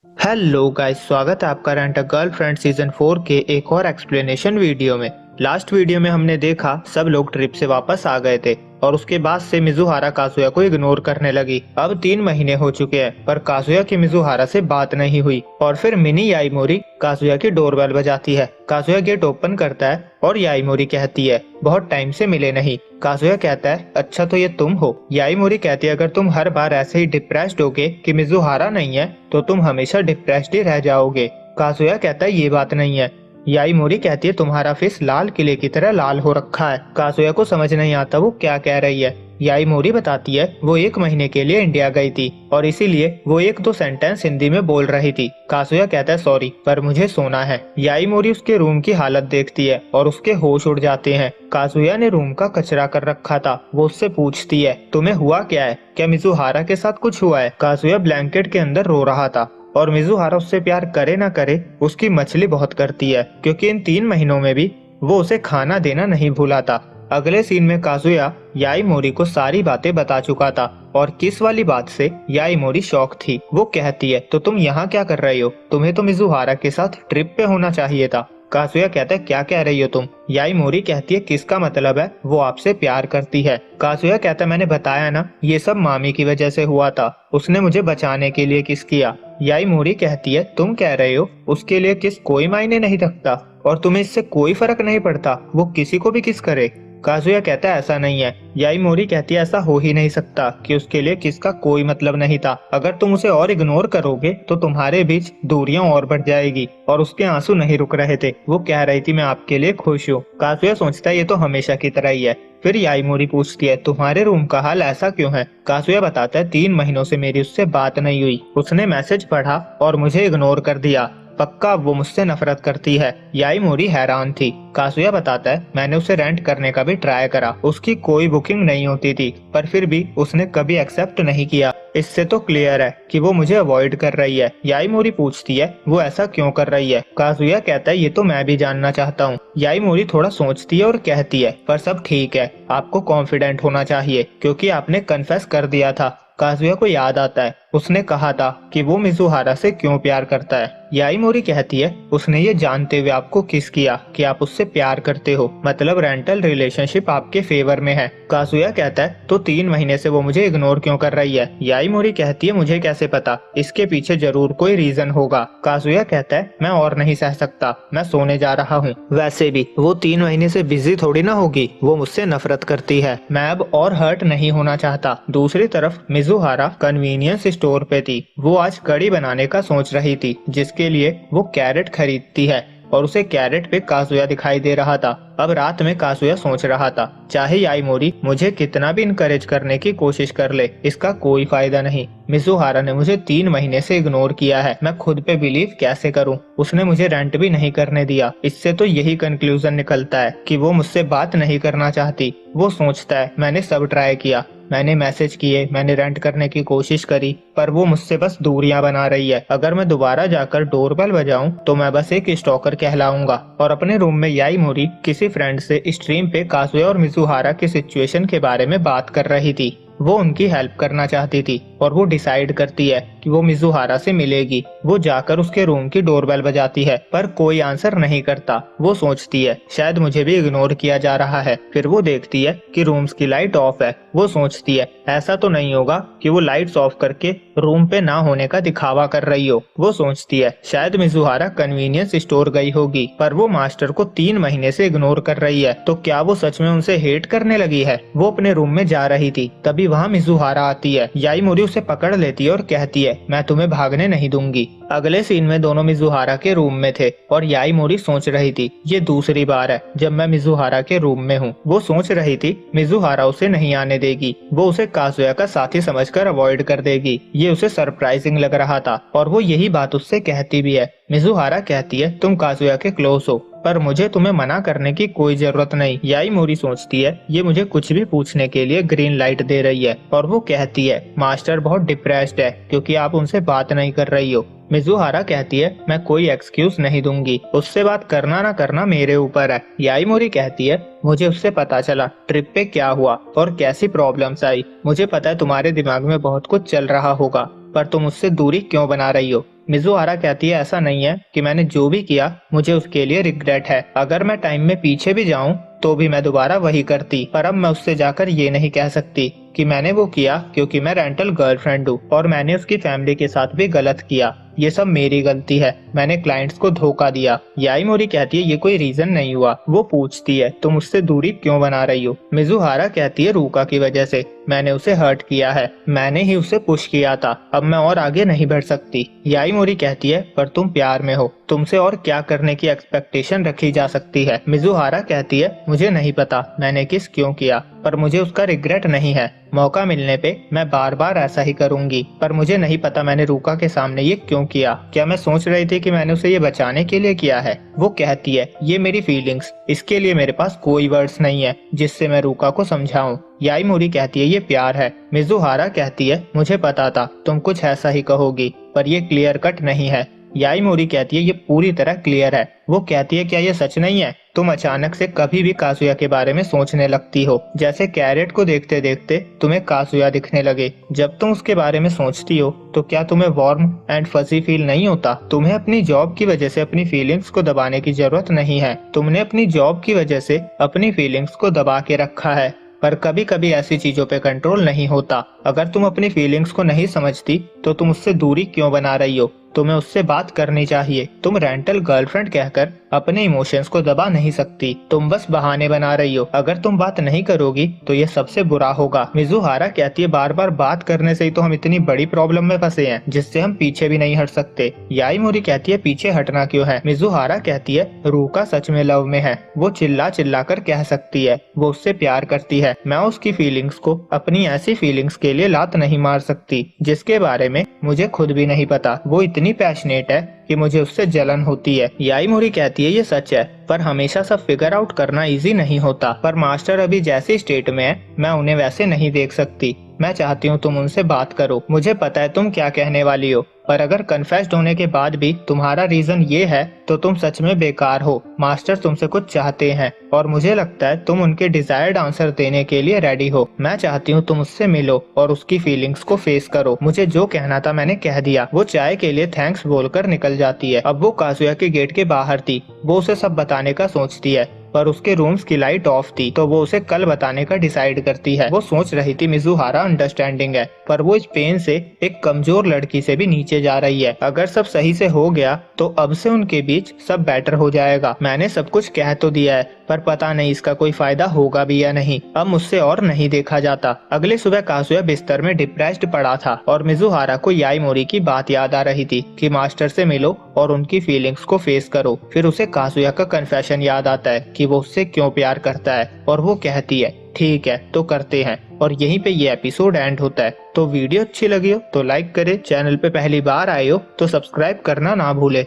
Hello guys, स्वागत है आपका रेंट अ गर्लफ्रेंड सीजन 4 के एक और एक्सप्लेनेशन वीडियो में। लास्ट वीडियो में हमने देखा सब लोग ट्रिप से वापस आ गए थे और उसके बाद से मिजुहारा काजुया को इग्नोर करने लगी। अब 3 महीने हो चुके हैं पर काजुया की मिजुहारा से बात नहीं हुई और फिर मिनी याईमोरी काजुया की डोरबेल बजाती है। काजुया गेट ओपन करता है और याईमोरी कहती है बहुत टाइम से मिले नहीं। काजुया कहता है अच्छा तो ये तुम हो। याईमोरी कहती है अगर तुम हर बार ऐसे ही डिप्रेस्ड होगे कि मिजुहारा नहीं है तो तुम हमेशा डिप्रेस्ड ही रह जाओगे। काजुया कहता है ये बात नहीं है। याईमोरी कहती है तुम्हारा फेस लाल किले की तरह लाल हो रखा है। काजुया को समझ नहीं आता वो क्या कह रही है। याईमोरी बताती है वो 1 महीने के लिए इंडिया गई थी और इसीलिए वो 1-2 सेंटेंस हिंदी में बोल रही थी। काजुया कहता है सॉरी पर मुझे सोना है। याईमोरी उसके रूम की हालत देखती है और उसके होश उड़ जाते हैं। काजुया ने रूम का कचरा कर रखा था। वो उससे पूछती है तुम्हें हुआ क्या है, क्या मिजुहारा के साथ कुछ हुआ है। काजुया ब्लैंकेट के अंदर रो रहा था और मिजुहारा उससे प्यार करे ना करे उसकी मछली बहुत करती है क्योंकि इन 3 महीनों में भी वो उसे खाना देना नहीं भूला था। अगले सीन में काजुया याईमोरी को सारी बातें बता चुका था और किस वाली बात से याईमोरी शॉक थी। वो कहती है तो तुम यहाँ क्या कर रही हो, तुम्हें तो मिजुहारा के साथ ट्रिप पे होना चाहिए था। काजुया कहता है क्या कह रही हो तुम। याईमोरी कहती है किसका मतलब है, वो आपसे प्यार करती है। काजुया कहता है मैंने बताया ना ये सब मामी की वजह से हुआ था, उसने मुझे बचाने के लिए किस किया। याईमोरी कहती है तुम कह रहे हो उसके लिए किस कोई मायने नहीं रखता और तुम्हें इससे कोई फर्क नहीं पड़ता वो किसी को भी किस करे। काजुया कहता है ऐसा नहीं है। याईमोरी कहती है ऐसा हो ही नहीं सकता कि उसके लिए किसका कोई मतलब नहीं था। अगर तुम उसे और इग्नोर करोगे तो तुम्हारे बीच दूरियां और बढ़ जाएगी। और उसके आंसू नहीं रुक रहे थे। वो कह रही थी मैं आपके लिए खुश हूँ। काजुया सोचता है ये तो हमेशा की तरह ही है। फिर याईमोरी पूछती है तुम्हारे रूम का हाल ऐसा क्यों है। काजुया बताता है 3 महीनों से मेरी उससे बात नहीं हुई, उसने मैसेज पढ़ा और मुझे इग्नोर कर दिया, पक्का वो मुझसे नफरत करती है। याईमोरी हैरान थी। काजुया बताता है मैंने उसे रेंट करने का भी ट्राई करा, उसकी कोई बुकिंग नहीं होती थी पर फिर भी उसने कभी एक्सेप्ट नहीं किया। इससे तो क्लियर है कि वो मुझे अवॉइड कर रही है। याईमोरी पूछती है वो ऐसा क्यों कर रही है। काजुया कहता है ये तो मैं भी जानना चाहता हूँ। याईमोरी थोड़ा सोचती है और कहती है पर सब ठीक है, आपको कॉन्फिडेंट होना चाहिए क्योंकि आपने कन्फेस कर दिया था। काजुया को याद आता है उसने कहा था कि वो मिजुहारा से क्यों प्यार करता है। याईमोरी कहती है उसने ये जानते हुए आपको किस किया कि आप उससे प्यार करते हो, मतलब रेंटल रिलेशनशिप आपके फेवर में है। काजुया कहता है तो 3 महीने से वो मुझे इग्नोर क्यों कर रही है। याईमोरी कहती है मुझे कैसे पता, इसके पीछे जरूर कोई रीजन होगा। काजुया कहता है मैं और नहीं सह सकता, मैं सोने जा रहा हूँ। वैसे भी वो 3 महीने से बिजी थोड़ी ना होगी, वो मुझसे नफरत करती है, मैं अब और हर्ट नहीं होना चाहता। दूसरी तरफ मिजुहारा कन्वीनियंस स्टोर पे थी। वो आज कड़ी बनाने का सोच रही थी जिसके लिए वो कैरेट खरीदती है और उसे कैरेट पे काजुया दिखाई दे रहा था। अब रात में काजुया सोच रहा था चाहे याईमोरी मुझे कितना भी इनकरेज करने की कोशिश कर ले इसका कोई फायदा नहीं। मिजुहारा ने मुझे 3 महीने से इग्नोर किया है, मैं खुद पे बिलीव कैसे करूं। उसने मुझे रेंट भी नहीं करने दिया। इससे तो यही कंक्लूजन निकलता है कि वो मुझसे बात नहीं करना चाहती। वो सोचता है मैंने सब ट्राई किया, मैंने मैसेज किए, मैंने रेंट करने की कोशिश करी पर वो मुझसे बस दूरियां बना रही है। अगर मैं दोबारा जाकर डोरबेल बजाऊं तो मैं बस एक स्टॉकर कहलाऊंगा। और अपने रूम में याईमोरी किसी फ्रेंड से स्ट्रीम पे काजुया और मिजुहारा की सिचुएशन के बारे में बात कर रही थी। वो उनकी हेल्प करना चाहती थी और वो डिसाइड करती है कि वो मिजुहारा से मिलेगी। वो जाकर उसके रूम की डोरबेल बजाती है पर कोई आंसर नहीं करता। वो सोचती है शायद मुझे भी इग्नोर किया जा रहा है। फिर वो देखती है कि रूम्स की लाइट ऑफ है। वो सोचती है ऐसा तो नहीं होगा कि वो लाइट्स ऑफ करके रूम पे ना होने का दिखावा कर रही हो। वो सोचती है शायद मिजुहारा कन्वीनियंस स्टोर गई होगी पर वो मास्टर को 3 महीने से इग्नोर कर रही है, तो क्या वो सच में उनसे हेट करने लगी है। वो अपने रूम में जा रही थी तभी वहाँ मिजुहारा आती है। याईमोरी उसे पकड़ लेती है और कहती है मैं तुम्हें भागने नहीं दूंगी। अगले सीन में दोनों मिजुहारा के रूम में थे और याईमोरी सोच रही थी ये दूसरी बार है जब मैं मिजुहारा के रूम में हूँ। वो सोच रही थी मिजुहारा उसे नहीं आने देगी, वो उसे काजुया का साथी समझकर अवॉइड कर देगी। ये उसे सरप्राइजिंग लग रहा था और वो यही बात उससे कहती भी है। मिजुहारा कहती है तुम काजुया के क्लोज हो पर मुझे तुम्हें मना करने की कोई जरूरत नहीं। याईमोरी सोचती है ये मुझे कुछ भी पूछने के लिए ग्रीन लाइट दे रही है और वो कहती है मास्टर बहुत डिप्रेस्ड है क्योंकि आप उनसे बात नहीं कर रही हो। मिजुहारा कहती है मैं कोई एक्सक्यूज नहीं दूंगी, उससे बात करना ना करना मेरे ऊपर है। याईमोरी कहती है मुझे उससे पता चला ट्रिप पे क्या हुआ और कैसी प्रॉब्लम्स आई। मुझे पता है तुम्हारे दिमाग में बहुत कुछ चल रहा होगा पर तुम उससे दूरी क्यों बना रही हो। मिजुहारा कहती है ऐसा नहीं है कि मैंने जो भी किया मुझे उसके लिए रिग्रेट है। अगर मैं टाइम में पीछे भी जाऊं तो भी मैं दोबारा वही करती, पर अब मैं उससे जाकर ये नहीं कह सकती कि मैंने वो किया क्योंकि मैं रेंटल गर्लफ्रेंड हूँ और मैंने उसकी फैमिली के साथ भी गलत किया। ये सब मेरी गलती है, मैंने क्लाइंट्स को धोखा दिया। याईमोरी कहती है ये कोई रीजन नहीं हुआ। वो पूछती है तुम उससे दूरी क्यों बना रही हो। मिजुहारा कहती है रूका की वजह से, मैंने उसे हर्ट किया है, मैंने ही उसे पुश किया था, अब मैं और आगे नहीं बढ़ सकती। याईमोरी कहती है पर तुम प्यार में हो, तुमसे और क्या करने की एक्सपेक्टेशन रखी जा सकती है। मिजुहारा कहती है मुझे नहीं पता मैंने किस क्यों किया, पर मुझे उसका रिग्रेट नहीं है। मौका मिलने पे मैं बार बार ऐसा ही करूंगी, पर मुझे नहीं पता मैंने रूका के सामने ये क्यों किया। क्या मैं सोच रही थी कि मैंने उसे ये बचाने के लिए किया है। वो कहती है ये मेरी फीलिंग्स, इसके लिए मेरे पास कोई वर्ड्स नहीं है जिससे मैं रूका को समझाऊं। याईमोरी कहती है ये प्यार है। मिजुहारा कहती है मुझे पता था तुम कुछ ऐसा ही कहोगी, पर ये क्लियर कट नहीं है। याईमोरी कहती है ये पूरी तरह क्लियर है। वो कहती है क्या ये सच नहीं है, तुम अचानक से कभी भी कासुया के बारे में सोचने लगती हो, जैसे कैरेट को देखते देखते तुम्हें कासुया दिखने लगे। जब तुम उसके बारे में सोचती हो तो क्या तुम्हें वार्म एंड फजी फील नहीं होता। तुम्हें अपनी जॉब की वजह से अपनी फीलिंग्स को दबाने की जरूरत नहीं है, तुमने अपनी जॉब की वजह से अपनी फीलिंग्स को दबा के रखा है, पर कभी कभी ऐसी चीजों पे कंट्रोल नहीं होता। अगर तुम अपनी फीलिंग्स को नहीं समझती तो तुम उससे दूरी क्यों बना रही हो। तुम्हें उससे बात करनी चाहिए। तुम रेंटल गर्लफ्रेंड कहकर अपने इमोशंस को दबा नहीं सकती, तुम बस बहाने बना रही हो। अगर तुम बात नहीं करोगी तो ये सबसे बुरा होगा। मिजुहारा कहती है बार बार बात करने से ही तो हम इतनी बड़ी प्रॉब्लम में फंसे हैं जिससे हम पीछे भी नहीं हट सकते। याईमोरी कहती है पीछे हटना क्यों है। मिजुहारा कहती है रूका सच में लव में है, वो चिल्ला चिल्ला कर कह सकती है वो उससे प्यार करती है। मैं उसकी फीलिंग्स को अपनी ऐसी फीलिंग्स के लिए लात नहीं मार सकती जिसके बारे में मुझे खुद भी नहीं पता। वो इतनी पैशनेट है कि मुझे उससे जलन होती है। याईमोरी कहती है ये सच है, पर हमेशा सब फिगर आउट करना इजी नहीं होता। पर मास्टर अभी जैसे स्टेट में है मैं उन्हें वैसे नहीं देख सकती। मैं चाहती हूँ तुम उनसे बात करो। मुझे पता है तुम क्या कहने वाली हो, पर अगर कन्फेस्ड होने के बाद भी तुम्हारा रीजन ये है तो तुम सच में बेकार हो। मास्टर तुमसे कुछ चाहते हैं और मुझे लगता है तुम उनके डिजायर्ड आंसर देने के लिए रेडी हो। मैं चाहती हूँ तुम उससे मिलो और उसकी फीलिंग्स को फेस करो। मुझे जो कहना था मैंने कह दिया। वो चाय के लिए थैंक्स बोलकर निकल जाती है। अब वो कासुया के गेट के बाहर थी। वो उसे सब बताने का सोचती है, पर उसके रूम्स की लाइट ऑफ थी तो वो उसे कल बताने का डिसाइड करती है। वो सोच रही थी मिजुहारा अंडरस्टैंडिंग है, पर वो इस पेन से एक कमजोर लड़की से भी नीचे जा रही है। अगर सब सही से हो गया तो अब से उनके बीच सब बेटर हो जाएगा। मैंने सब कुछ कह तो दिया है, पर पता नहीं इसका कोई फायदा होगा भी या नहीं। अब मुझसे और नहीं देखा जाता। अगले सुबह कासुया बिस्तर में डिप्रेस्ड पड़ा था और मिजुहारा को याईमोरी की बात याद आ रही थी कि मास्टर से मिलो और उनकी फीलिंग्स को फेस करो। फिर उसे कासुया का कन्फेशन याद आता है कि वो उससे क्यों प्यार करता है और वो कहती है ठीक है तो करते हैं। और यहीं पे ये एपिसोड एंड होता है। तो वीडियो अच्छी लगी हो तो लाइक करे, चैनल पे पहली बार आए हो तो सब्सक्राइब करना ना भूले।